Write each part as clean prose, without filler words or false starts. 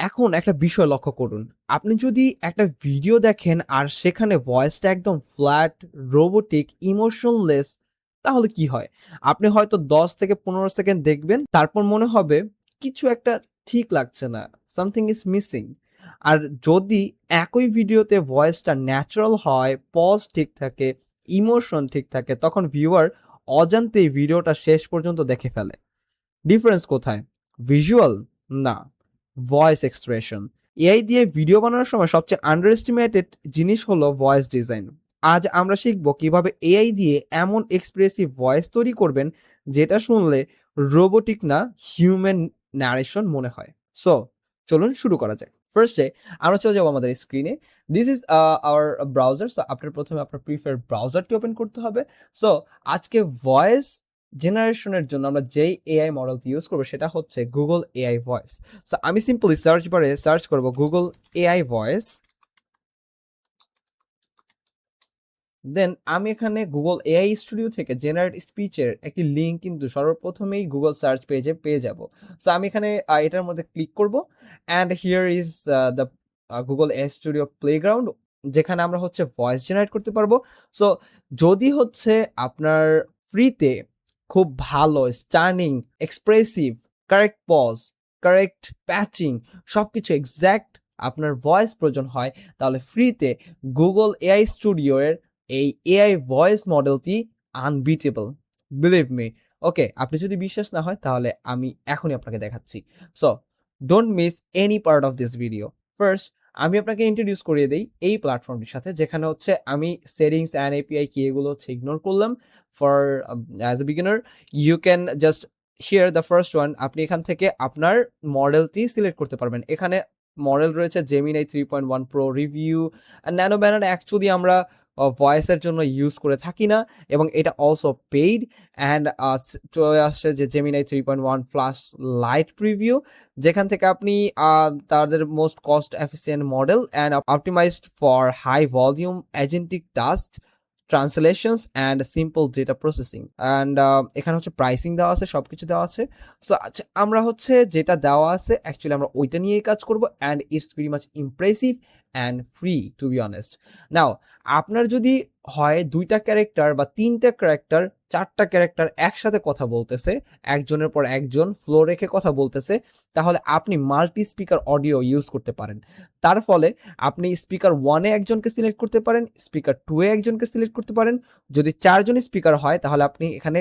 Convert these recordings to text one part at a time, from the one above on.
এখন একটা বিষয় লক্ষ্য করুন। আপনি যদি একটা ভিডিও দেখেন আর সেখানে ভয়েসটা একদম ফ্ল্যাট, রোবোটিক, ইমোশনলেস তাহলে কি হয়? আপনি হয়তো ১০ থেকে ১৫ সেকেন্ড দেখবেন, তারপর মনে হবে কিছু একটা ঠিক লাগছে না। Something is missing. আর যদি একই ভিডিওতে ভয়েসটা ন্যাচারাল হয়, পজ ঠিক থাকে, ইমোশন ঠিক থাকে, তখন ভিউয়ার অজান্তেই ভিডিওটা শেষ পর্যন্ত দেখে ফেলে। ডিফারেন্স কোথায়? ভিজুয়াল? না, ভয়েস এক্সপ্রেশন। এআই দিয়ে ভিডিও বানানোর সময় সবচেয়ে আন্ডার এস্টিমেটেড জিনিস হলো ভয়েস ডিজাইন। আজ আমরা শিখব কিভাবে এআই দিয়ে এমন এক্সপ্রেসিভ ভয়েস তৈরি করবেন যেটা শুনলে রোবোটিক না, হিউম্যান ন্যারেশন মনে হয়। সো চলুন শুরু করা যাক। ফার্স্টে আমরা চলে যাবো আমাদের স্ক্রিনে। This is our browser. So আপনার প্রথমে আপনার প্রিফার ব্রাউজারটি ওপেন করতে হবে। সো আজকে ভয়েস জেনারেশনের জন্য আমরা যেই এআই মডেলটি ইউজ করবো সেটা হচ্ছে গুগল এআই ভয়েস। সো আমি সিম্পলি সার্চ বারে সার্চ করব গুগল এআই ভয়েস। দেন আমি এখানে গুগল এআই স্টুডিও থেকে জেনারেট স্পিচের একটি লিঙ্ক কিন্তু সর্বপ্রথমেই গুগল সার্চ পেজে পেয়ে যাব। সো আমি এখানে এটার মধ্যে ক্লিক করব and here is the Google AI studio playground, যেখানে আমরা হচ্ছে ভয়েস জেনারেট করতে পারবো। সো যদি হচ্ছে আপনার ফ্রিতে খুব ভালো stunning, expressive, correct pause, correct pacing সবকিছু এক্স্যাক্ট আপনার ভয়েস প্রয়োজন হয়, তাহলে ফ্রিতে গুগল এআই স্টুডিওর এই এআই ভয়েস মডেলটি আনবিটেবল, বিলিভ মি। ওকে, আপনি যদি বিশ্বাস না হয় তাহলে আমি এখনই আপনাকে দেখাচ্ছি। So don't miss any part of this video. First আমি আপনাকে ইন্ট্রোডিউস করিয়ে দেই এই প্ল্যাটফর্মটির সাথে, যেখানে হচ্ছে আমি সেটিংস অ্যান্ড এপিআই কি এগুলো হচ্ছে ইগনোর করলাম for as a beginner. You can just share the first one. আপনি এখান থেকে আপনার মডেলটি সিলেক্ট করতে পারবেন। এখানে মডেল রয়েছে Gemini 3.1 pro review. Nano banner actually আমরা ভয়েসের জন্য ইউজ করে থাকি না, এবং এটা অলসো পেইড। অ্যান্ড চলে আসছে যে জেমিনাই 3.1 ফ্লাশ লাইট প্রিভিউ, যেখান থেকে আপনি তাদের most cost efficient model and optimised for high volume agentic task, translations and simple data processing. And এখানে হচ্ছে প্রাইসিং দেওয়া আছে, সব কিছু দেওয়া আছে। সো আচ্ছা, আমরা হচ্ছে যেটা দেওয়া আছে অ্যাকচুয়ালি আমরা ওইটা নিয়েই কাজ করবো, and it's very much impressive and free to be honest. Now আপনার যদি হয় 2টা ক্যারেক্টার বা 3টা ক্যারেক্টার, 4টা ক্যারেক্টার একসাথে কথা বলতেছে, একজনের পর একজন ফ্লো রেখে কথা বলতেছে, তাহলে আপনি মাল্টি স্পিকার অডিও ইউজ করতে পারেন। তার ফলে আপনি স্পিকার 1-এ একজনকে সিলেক্ট করতে পারেন, স্পিকার 2-এ একজনকে সিলেক্ট করতে পারেন। যদি 4 জন স্পিকার হয় তাহলে আপনি এখানে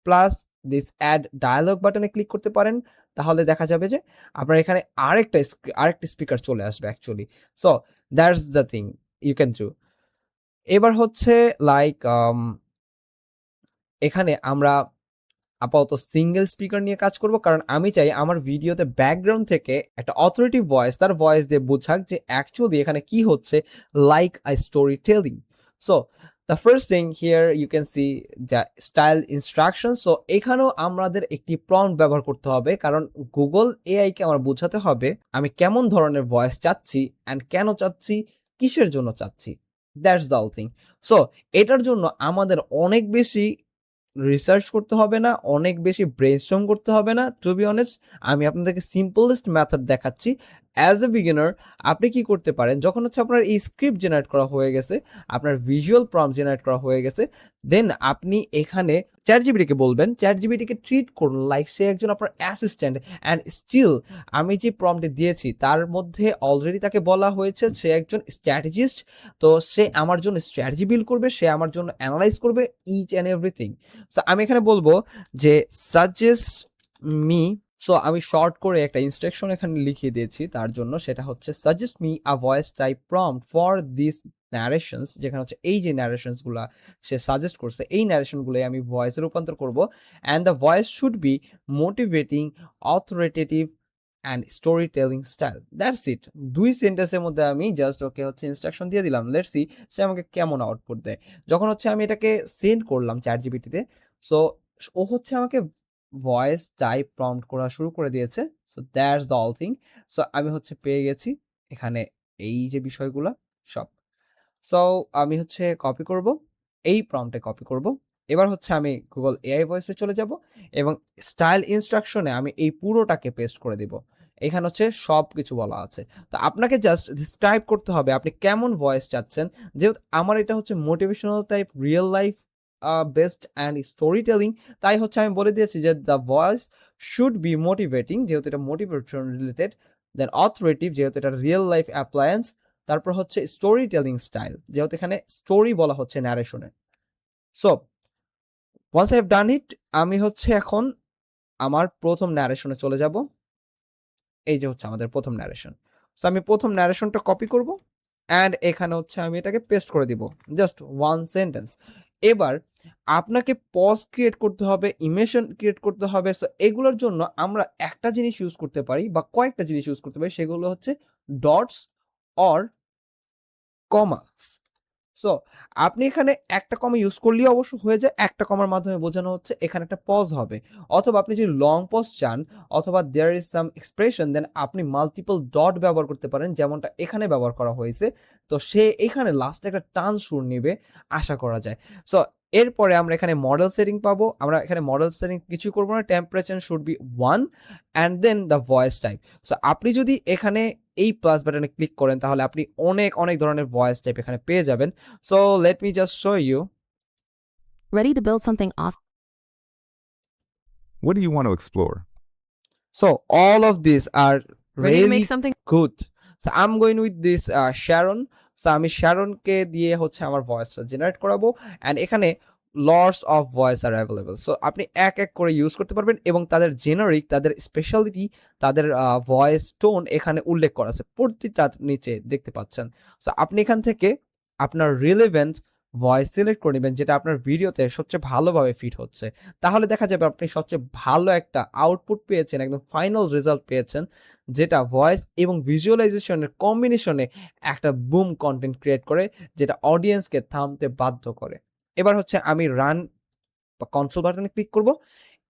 প্লাস দিস অ্যাড ডায়ালগ বাটনে ক্লিক করতে পারেন। তাহলে দেখা যাবে যে আপনার এখানে আরেকটা স্পিকার চলে আসবে actually. So that's the thing you can do. এবার হচ্ছে লাইক এখানে আমরা আপাতত সিঙ্গেল স্পিকার নিয়ে কাজ করব, কারণ আমি চাই আমার ভিডিওতে ব্যাকগ্রাউন্ড থেকে একটা অথরিটি ভয়েস তার ভয়েস দিয়ে বোঝাক যে অ্যাকচুয়ালি এখানে কি হচ্ছে, like I story telling. So the first thing here you can see যা স্টাইল ইনস্ট্রাকশন। সো এখানেও আমাদের একটি প্রম্পট ব্যবহার করতে হবে, কারণ গুগল এআই কে আমার বোঝাতে হবে আমি কেমন ধরনের ভয়েস চাচ্ছি অ্যান্ড কেন চাচ্ছি, কিসের জন্য চাচ্ছি। That's the all thing. So এটার জন্য আমাদের অনেক বেশি রিসার্চ করতে হবে না, অনেক বেশি ব্রেইনস্টর্ম করতে হবে না। টু বি অনেস্ট, আমি আপনাদেরকে সিম্পলেস্ট মেথড দেখাচ্ছি। অ্যাজ এ বিগিনার আপনি কি করতে পারেন, যখন হচ্ছে আপনার এই স্ক্রিপ্ট জেনারেট করা হয়ে গেছে, আপনার ভিজুয়াল প্রম্পট জেনারেট করা হয়ে গেছে, দেন আপনি এখানে চ্যাট জিপিটিকে বলবেন, চ্যাট জিপিটিকে ট্রিট করুন লাইক সে একজন আপনার অ্যাসিস্ট্যান্ট। অ্যান্ড স্টিল আমি যে প্রম্পটে দিয়েছি তার মধ্যে অলরেডি তাকে বলা হয়েছে সে একজন স্ট্র্যাটেজিস্ট। তো সে আমার জন্য স্ট্র্যাটেজি বিল্ড করবে, সে আমার জন্য অ্যানালাইজ করবে ইচ অ্যান্ড এভরিথিং। সো আমি এখানে বলবো যে সাজেস্ট মি। সো আমি শর্ট করে একটা ইনস্ট্রাকশন এখানে লিখিয়ে দিয়েছি তার জন্য, সেটা হচ্ছে suggest me a voice type prompt for this narrations, যেখানে হচ্ছে এই যে ন্যারেশনসগুলো সে সাজেস্ট করছে এই ন্যারেশনগুলোই আমি ভয়েসে রূপান্তর করব। And the voice should be motivating, authoritative and story telling style. That's it. 2 সেন্টেন্সের মধ্যে আমি জাস্ট ওকে হচ্ছে ইনস্ট্রাকশন দিয়ে দিলাম। লেটস সি সে আমাকে কেমন আউটপুট দেয়। যখন হচ্ছে আমি এটাকে সেন্ড করলাম চ্যাট জিপিটিতে, সো ও হচ্ছে আমাকে ভয়েস টাইপ প্রম্পট করা শুরু করে দিয়েছে। So that's the all thing. So আমি হচ্ছে পেয়ে গেছি এখানে এই যে বিষয়গুলা সব। সো আমি হচ্ছে কপি করব, এই প্রম্পটে কপি করব। এবার হচ্ছে আমি গুগল এআই ভয়েসে চলে যাব এবং স্টাইল ইনস্ট্রাকশনে আমি এই পুরোটাকে পেস্ট করে দিব। এখানে হচ্ছে সব কিছু বলা আছে। তো আপনাকে জাস্ট ডিসক্রাইব করতে হবে আপনি কেমন ভয়েস চাচ্ছেন। যেহেতু আমার এটা হচ্ছে motivational type real life based and story telling, তাই হচ্ছে আমি বলে দিয়েছি যে the voice should be motivating, যেহেতু এটা মোটিভেশন রিলেটেড, দেন অথরিটেটিভ যেহেতু এটা রিয়েল লাইফ অ্যাপ্লায়েন্স, তারপর হচ্ছে স্টোরি টেলিং স্টাইল যেহেতু এখানে স্টোরি বলা হচ্ছে ন্যারেশনে। So once I have done it, আমি হচ্ছে এখন আমার প্রথম ন্যারেশনে চলে যাব। এই যে হচ্ছে আমাদের প্রথম ন্যারেশন। সো আমি প্রথম ন্যারেশনটা কপি করব অ্যান্ড এখানে হচ্ছে আমি এটাকে পেস্ট করে দিব, জাস্ট ওয়ান সেন্টেন্স। এবার আপনাকে পজ ক্রিয়েট করতে হবে, ইমেশন ক্রিয়েট করতে হবে। সো এগুলোর জন্য আমরা একটা জিনিস ইউজ করতে পারি বা কয়েকটা জিনিস ইউজ করতে পারি, সেগুলো হচ্ছে ডটস অর কমাস। সো আপনি এখানে একটা কমা ইউজ করলেই অবশ্য হয়ে যায়, একটা কমার মাধ্যমে বোঝানো হচ্ছে এখানে একটা পজ হবে। অথবা আপনি যদি লং পজ চান অথবা দেয়ার ইজ সাম এক্সপ্রেশন, দেন আপনি মাল্টিপল ডট ব্যবহার করতে পারেন, যেমনটা এখানে ব্যবহার করা হয়েছে। তো সে এখানে লাস্টে একটা টান সুর নেবে আশা করা যায়। সো এরপরে আমরা এখানে মডেল সেটিং পাবো। আমরা এখানে মডেল সেটিং কিছু করবো না, temperature should be 1 and then the voice type. So আপনি যদি এখানে এই প্লাস বাটনে ক্লিক করেন তাহলে আপনি অনেক অনেক ধরনের ভয়েস টাইপ এখানে পেয়ে যাবেন। So let me just show you. Ready to build something awesome? What do you want to explore? So all of these are Ready to really make something? good. So I'm going with this Sharon. So আমি শ্যারনকে দিয়ে হচ্ছে আমার ভয়েসটা generate করাবো and এখানে lots of voice R available. So আপনি এক এক করে ইউজ করতে পারবেন এবং তাদের জেনারিক, তাদের স্পেশালিটি, তাদের ভয়েস টোন এখানে উল্লেখ করা আছে, প্রতিটা নিচে দেখতে পাচ্ছেন। সো আপনি এখান থেকে আপনার রিলেভেন্ট ভয়েস সিলেক্ট করে নেবেন যেটা আপনার ভিডিওতে সবচেয়ে ভালোভাবে ফিট হচ্ছে। তাহলে দেখা যাবে আপনি সবচেয়ে ভালো একটা আউটপুট পেয়েছেন, একদম ফাইনাল রেজাল্ট পেয়েছেন, যেটা ভয়েস এবং ভিজুয়ালাইজেশনের কম্বিনেশনে একটা বুম কন্টেন্ট ক্রিয়েট করে, যেটা অডিয়েন্সকে থামতে বাধ্য করে। এবার হচ্ছে আমি রান বা কন্ট্রোল বাটনে ক্লিক করব।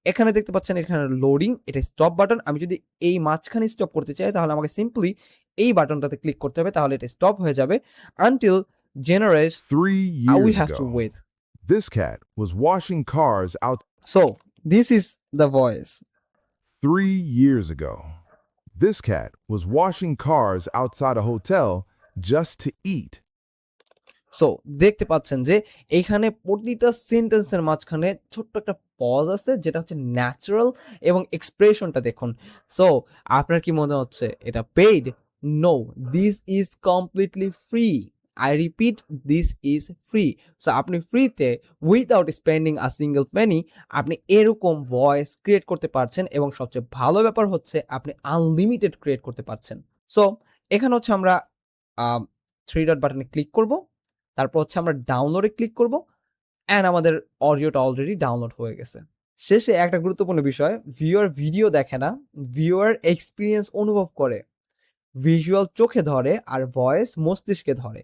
এখানে দেখতে পাচ্ছেন এখানে লোডিং, এটা স্টপ বাটন। আমি যদি এই মাঝখানে স্টপ করতে চাই তাহলে আমাকে সিম্পলি এই বাটনটাতে ক্লিক করতে হবে, তাহলে এটা স্টপ হয়ে যাবে। Until generates 3 we years have to ago, wait. this cat was washing cars out. So this is the voice. 3 years ago, this cat was washing cars outside a hotel just to eat. So দেখতে পাচ্ছেন যে এইখানে প্রতিটা সেন্টেন্সের মাঝখানে ছোট্ট একটা pause আছে, যেটা হচ্ছে ন্যাচারাল, এবং এক্সপ্রেশনটা দেখুন। সো আপনার কি মনে হচ্ছে এটা paid? No, this is completely free. I repeat, this is free. So আপনি ফ্রিতে without spending a single penny আপনি এরকম ভয়েস ক্রিয়েট করতে পারছেন, এবং সবচেয়ে ভালো ব্যাপার হচ্ছে আপনি আনলিমিটেড ক্রিয়েট করতে পারছেন। সো এখানে হচ্ছে আমরা 3 ডট বাটনে ক্লিক করব, তারপর হচ্ছে আমরা ডাউনলোডে ক্লিক করব অ্যান্ড আমাদের অডিওটা অলরেডি ডাউনলোড হয়ে গেছে। শেষে একটা গুরুত্বপূর্ণ বিষয়, ভিউয়ার ভিডিও দেখে না, ভিউয়ার এক্সপিরিয়েন্স অনুভব করে। ভিজুয়াল চোখে ধরে আর ভয়েস মস্তিষ্কে ধরে।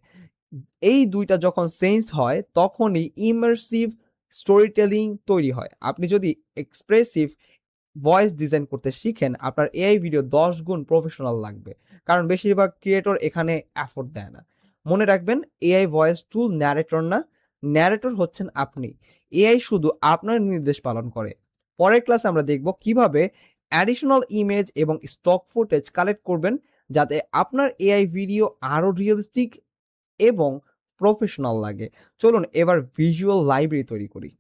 এই দুইটা যখন চেঞ্জ হয় তখনই ইমার্সিভ স্টোরি টেলিং তৈরি হয়। আপনি যদি এক্সপ্রেসিভ ভয়েস ডিজাইন করতে শিখেন আপনার এআই ভিডিও 10 গুণ প্রফেশনাল লাগবে, কারণ বেশিরভাগ ক্রিয়েটর এখানে এফোর্ট দেয় না। মনে রাখবেন, এআই ভয়েস টুল ন্যারেটর না, ন্যারেটর হচ্ছেন আপনি। এআই শুধু আপনার নির্দেশ পালন করে। পরের ক্লাসে আমরা দেখব কিভাবে অ্যাডিশনাল ইমেজ এবং স্টক ফুটেজ কালেক্ট করবেন যাতে আপনার এআই ভিডিও আরও রিয়েলিস্টিক এবং প্রফেশনাল লাগে। চলুন এবার ভিজুয়াল লাইব্রেরি তৈরি করি।